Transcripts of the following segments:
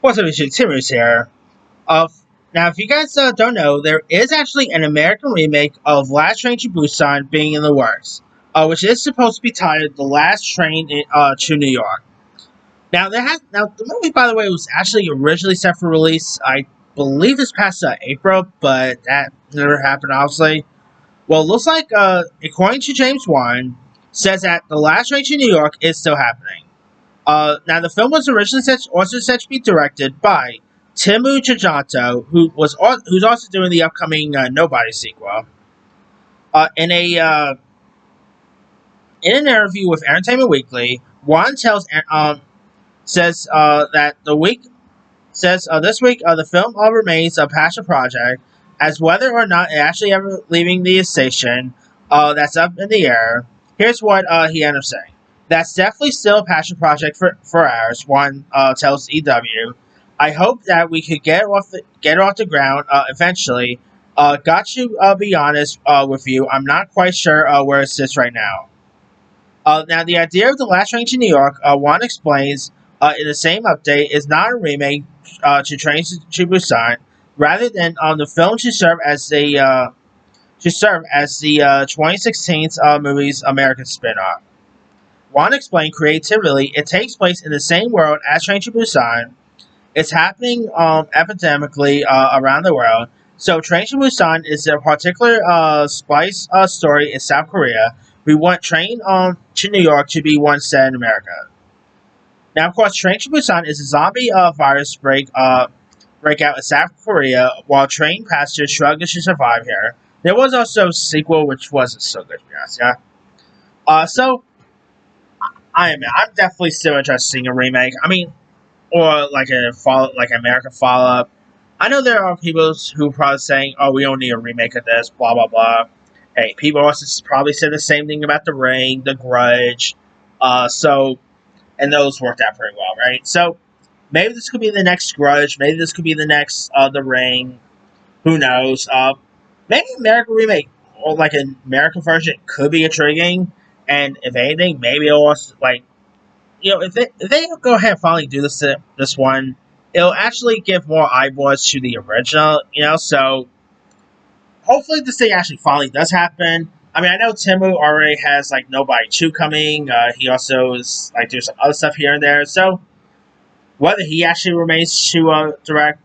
What's up, YouTube? Tim's here. Of Now, if you guys don't know, there is actually an American remake of Last Train to Busan being in the works, which is supposed to be titled "The Last Train to New York." Now the movie, by the way, was actually originally set for release. I believe this past April, but that never happened, obviously. Well, it looks like, according to James Wan, says that "The Last Train to New York" is still happening. Now, the film was originally also set to be directed by Timu Chajanto, who's also doing the upcoming Nobody sequel. Uh, in a uh, in an interview with Entertainment Weekly, Wan says that this week the film remains a passion project, as whether or not it actually ever leaving the station, that's up in the air. Here's what he ended up saying. That's definitely still a passion project for ours, One tells EW. I hope that we could get it off the ground eventually. Got to be honest with you, I'm not quite sure where it sits right now. Now, the idea of The Last Train to New York, Juan explains in the same update, is not a remake to Train to Busan. Rather than the film to serve as the 2016 movie's American spin-off. Juan explained creatively, it takes place in the same world as Train to Busan. It's happening epidemically around the world. So Train to Busan is a particular spice story in South Korea. We want Train to New York to be one set in America. Now, of course, Train to Busan is a zombie virus breakout in South Korea, while train passengers struggle to survive here. There was also a sequel which wasn't so good, to be honest. Yeah. So I'm definitely still interested in a remake. I mean, or like American follow up. I know there are people who are probably saying, "Oh, we don't need a remake of this," blah blah blah. Hey, people also probably said the same thing about The Ring, The Grudge. So and those worked out pretty well, right? So maybe this could be the next Grudge. Maybe this could be the next The Ring. Who knows? Maybe American remake or like an American version could be intriguing. And if anything, maybe it'll also if they go ahead and finally do this one, it'll actually give more eyeballs to the original. So hopefully this thing actually finally does happen. I mean, I know Timu already has like Nobody 2 coming. He also is like doing some other stuff here and there. So whether he actually remains to direct,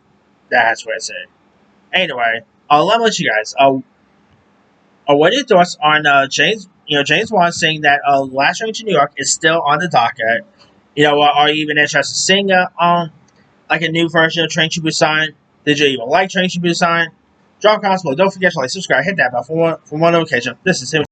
that's what I say. Anyway, let me let you guys. What are your thoughts on James Wan saying that Last Train to New York is still on the docket? Are you even interested in seeing like a new version of Train to Busan? Did you even like Train to Busan? Drop comments below. Don't forget to like, subscribe, hit that bell for more notification. This is Tim.